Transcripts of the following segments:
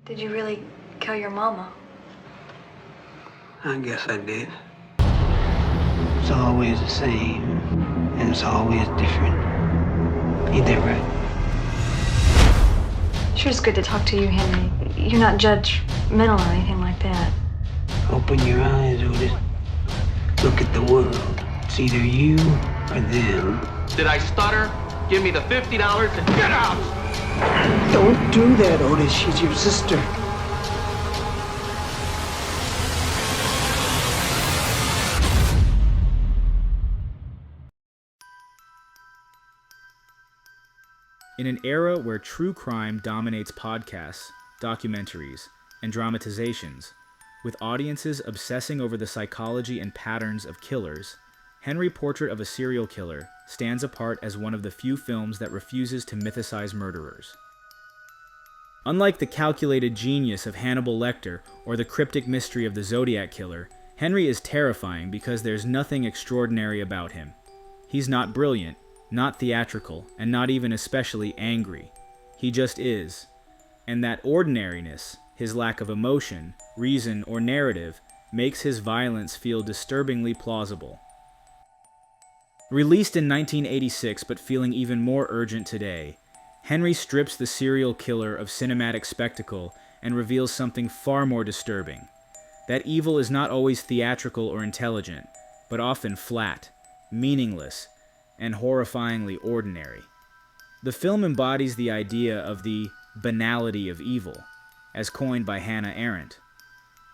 Did you really kill your mama? I guess I did. It's always the same, and it's always different. Ain't that right? Sure, it's good to talk to you, Henry. You're not judgmental or anything like that. Open your eyes, Otis. Look at the world. It's either you or them. Did I stutter? Give me the $50 and get out! Don't do that, Otis. She's your sister. In an era where true crime dominates podcasts, documentaries, and dramatizations, with audiences obsessing over the psychology and patterns of killers, Henry Portrait of a Serial Killer stands apart as one of the few films that refuses to mythicize murderers. Unlike the calculated genius of Hannibal Lecter or the cryptic mystery of the Zodiac Killer, Henry is terrifying because there's nothing extraordinary about him. He's not brilliant, not theatrical, and not even especially angry. He just is. And that ordinariness, his lack of emotion, reason, or narrative, makes his violence feel disturbingly plausible. Released in 1986 but feeling even more urgent today, Henry strips the serial killer of cinematic spectacle and reveals something far more disturbing. That evil is not always theatrical or intelligent, but often flat, meaningless, and horrifyingly ordinary. The film embodies the idea of the banality of evil, as coined by Hannah Arendt,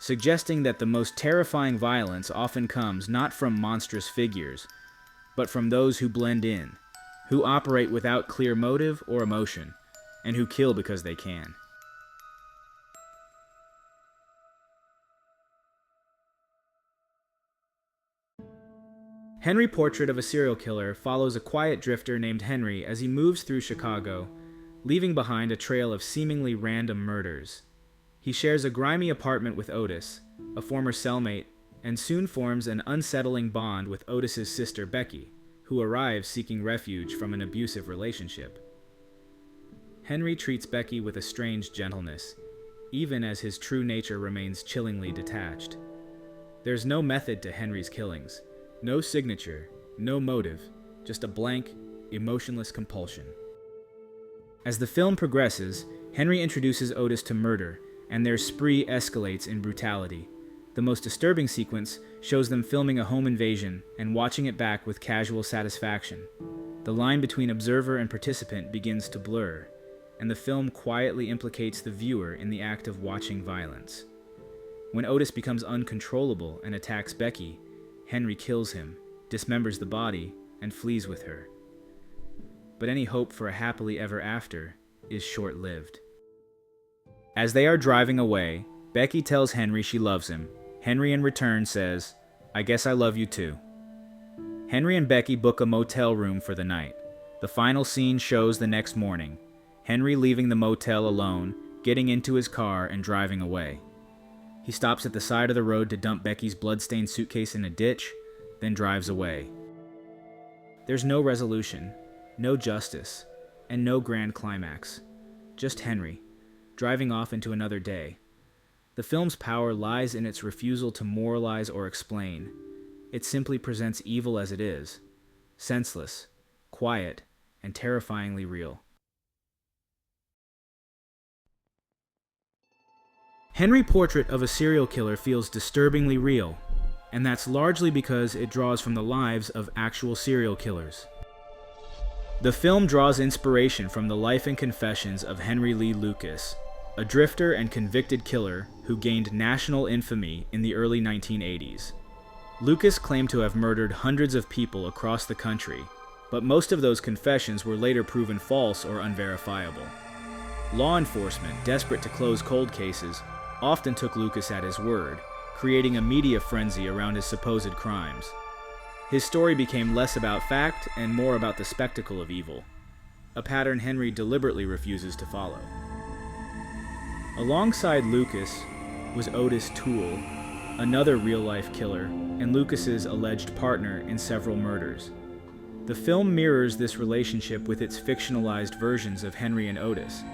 suggesting that the most terrifying violence often comes not from monstrous figures, but from those who blend in, who operate without clear motive or emotion, and who kill because they can. Henry Portrait of a Serial Killer follows a quiet drifter named Henry as he moves through Chicago, leaving behind a trail of seemingly random murders. He shares a grimy apartment with Otis, a former cellmate, and soon forms an unsettling bond with Otis's sister Becky, who arrives seeking refuge from an abusive relationship. Henry treats Becky with a strange gentleness, even as his true nature remains chillingly detached. There's no method to Henry's killings. No signature, no motive, just a blank, emotionless compulsion. As the film progresses, Henry introduces Otis to murder, and their spree escalates in brutality. The most disturbing sequence shows them filming a home invasion and watching it back with casual satisfaction. The line between observer and participant begins to blur, and the film quietly implicates the viewer in the act of watching violence. When Otis becomes uncontrollable and attacks Becky, Henry kills him, dismembers the body, and flees with her. But any hope for a happily ever after is short-lived. As they are driving away, Becky tells Henry she loves him. Henry in return says, "I guess I love you too." Henry and Becky book a motel room for the night. The final scene shows the next morning, Henry leaving the motel alone, getting into his car and driving away. He stops at the side of the road to dump Becky's blood-stained suitcase in a ditch, then drives away. There's no resolution, no justice, and no grand climax. Just Henry, driving off into another day. The film's power lies in its refusal to moralize or explain. It simply presents evil as it is, senseless, quiet, and terrifyingly real. Henry Portrait of a Serial Killer feels disturbingly real, and that's largely because it draws from the lives of actual serial killers. The film draws inspiration from the life and confessions of Henry Lee Lucas, a drifter and convicted killer who gained national infamy in the early 1980s. Lucas claimed to have murdered hundreds of people across the country, but most of those confessions were later proven false or unverifiable. Law enforcement, desperate to close cold cases, often took Lucas at his word, creating a media frenzy around his supposed crimes. His story became less about fact and more about the spectacle of evil, a pattern Henry deliberately refuses to follow. Alongside Lucas was Otis Toole, another real-life killer and Lucas's alleged partner in several murders. The film mirrors this relationship with its fictionalized versions of Henry and Otis,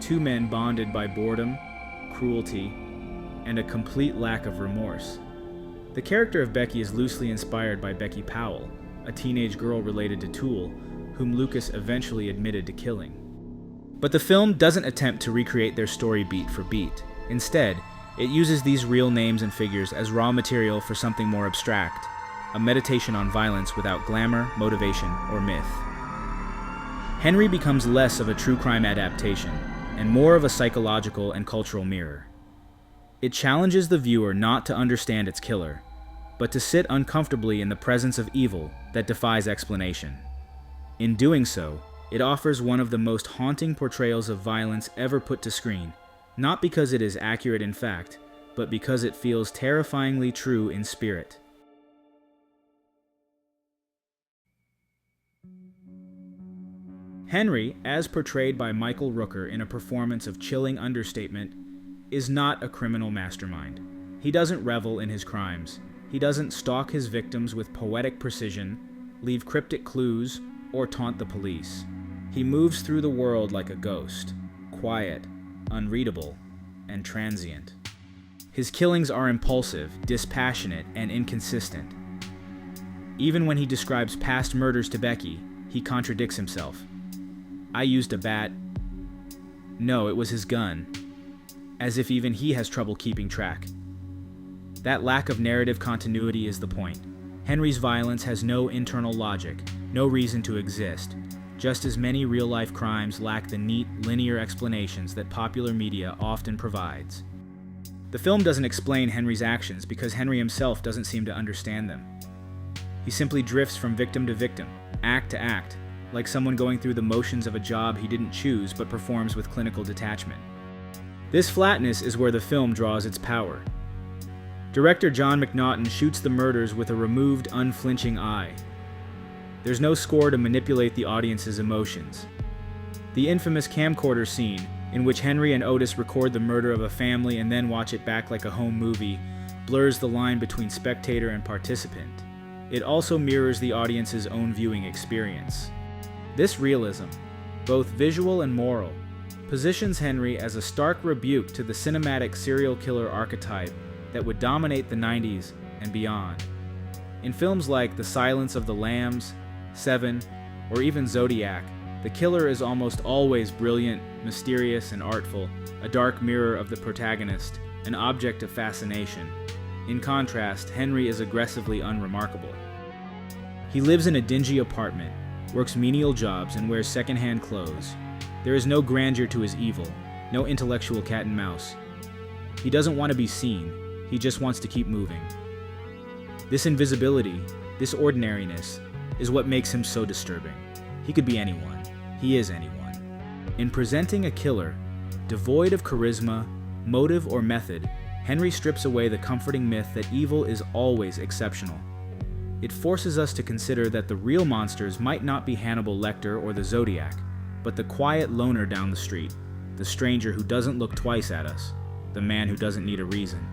two men bonded by boredom, cruelty, and a complete lack of remorse. The character of Becky is loosely inspired by Becky Powell, a teenage girl related to Toole, whom Lucas eventually admitted to killing. But the film doesn't attempt to recreate their story beat for beat. Instead, it uses these real names and figures as raw material for something more abstract, a meditation on violence without glamour, motivation, or myth. Henry becomes less of a true crime adaptation, and more of a psychological and cultural mirror. It challenges the viewer not to understand its killer, but to sit uncomfortably in the presence of evil that defies explanation. In doing so, it offers one of the most haunting portrayals of violence ever put to screen, not because it is accurate in fact, but because it feels terrifyingly true in spirit. Henry, as portrayed by Michael Rooker in a performance of chilling understatement, is not a criminal mastermind. He doesn't revel in his crimes. He doesn't stalk his victims with poetic precision, leave cryptic clues, or taunt the police. He moves through the world like a ghost, quiet, unreadable, and transient. His killings are impulsive, dispassionate, and inconsistent. Even when he describes past murders to Becky, he contradicts himself. I used a bat. No, it was his gun. As if even he has trouble keeping track. That lack of narrative continuity is the point. Henry's violence has no internal logic, no reason to exist, just as many real-life crimes lack the neat, linear explanations that popular media often provides. The film doesn't explain Henry's actions because Henry himself doesn't seem to understand them. He simply drifts from victim to victim, act to act, like someone going through the motions of a job he didn't choose but performs with clinical detachment. This flatness is where the film draws its power. Director John McNaughton shoots the murders with a removed, unflinching eye. There's no score to manipulate the audience's emotions. The infamous camcorder scene, in which Henry and Otis record the murder of a family and then watch it back like a home movie, blurs the line between spectator and participant. It also mirrors the audience's own viewing experience. This realism, both visual and moral, positions Henry as a stark rebuke to the cinematic serial killer archetype that would dominate the 90s and beyond. In films like The Silence of the Lambs, Seven, or even Zodiac, the killer is almost always brilliant, mysterious, and artful, a dark mirror of the protagonist, an object of fascination. In contrast, Henry is aggressively unremarkable. He lives in a dingy apartment, works menial jobs, and wears secondhand clothes. There is no grandeur to his evil, no intellectual cat and mouse. He doesn't want to be seen, he just wants to keep moving. This invisibility, this ordinariness, is what makes him so disturbing. He could be anyone. He is anyone. In presenting a killer, devoid of charisma, motive, or method, Henry strips away the comforting myth that evil is always exceptional. It forces us to consider that the real monsters might not be Hannibal Lecter or the Zodiac, but the quiet loner down the street, the stranger who doesn't look twice at us, the man who doesn't need a reason.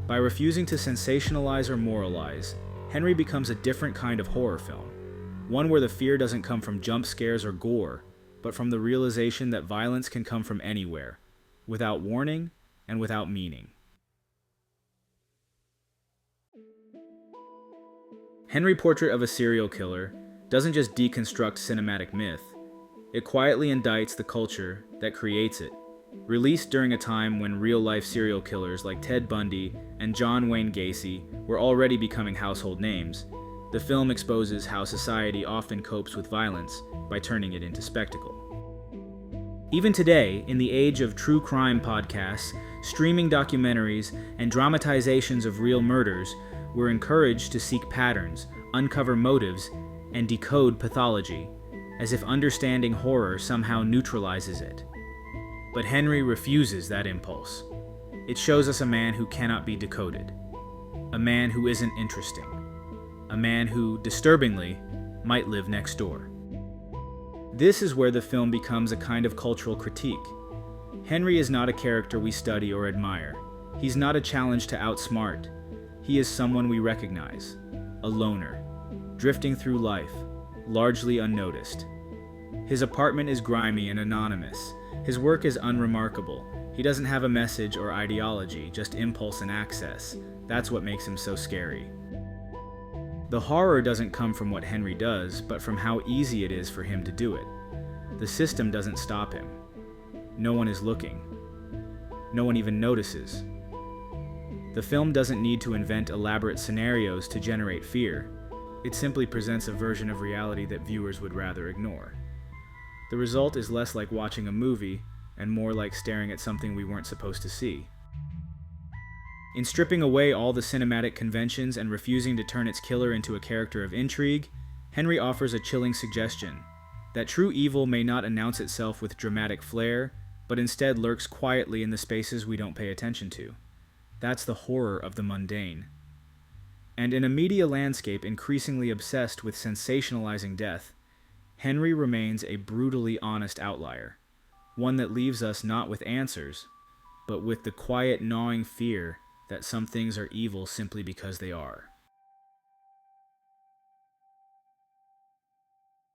By refusing to sensationalize or moralize, Henry becomes a different kind of horror film, one where the fear doesn't come from jump scares or gore, but from the realization that violence can come from anywhere, without warning and without meaning. Henry Portrait of a Serial Killer doesn't just deconstruct cinematic myth, it quietly indicts the culture that creates it. Released during a time when real-life serial killers like Ted Bundy and John Wayne Gacy were already becoming household names, the film exposes how society often copes with violence by turning it into spectacle. Even today, in the age of true crime podcasts, streaming documentaries, and dramatizations of real murders, we're encouraged to seek patterns, uncover motives, and decode pathology, as if understanding horror somehow neutralizes it. But Henry refuses that impulse. It shows us a man who cannot be decoded, a man who isn't interesting, a man who, disturbingly, might live next door. This is where the film becomes a kind of cultural critique. Henry is not a character we study or admire. He's not a challenge to outsmart. He is someone we recognize, a loner, drifting through life, largely unnoticed. His apartment is grimy and anonymous, His work is unremarkable. He doesn't have a message or ideology, just impulse and access. That's what makes him so scary. The horror doesn't come from what Henry does, but from how easy it is for him to do it. The system doesn't stop him. No one is looking. No one even notices. The film doesn't need to invent elaborate scenarios to generate fear. It simply presents a version of reality that viewers would rather ignore. The result is less like watching a movie and more like staring at something we weren't supposed to see. In stripping away all the cinematic conventions and refusing to turn its killer into a character of intrigue, Henry offers a chilling suggestion that true evil may not announce itself with dramatic flair, but instead lurks quietly in the spaces we don't pay attention to. That's the horror of the mundane. And in a media landscape increasingly obsessed with sensationalizing death, Henry remains a brutally honest outlier, one that leaves us not with answers, but with the quiet gnawing fear that some things are evil simply because they are.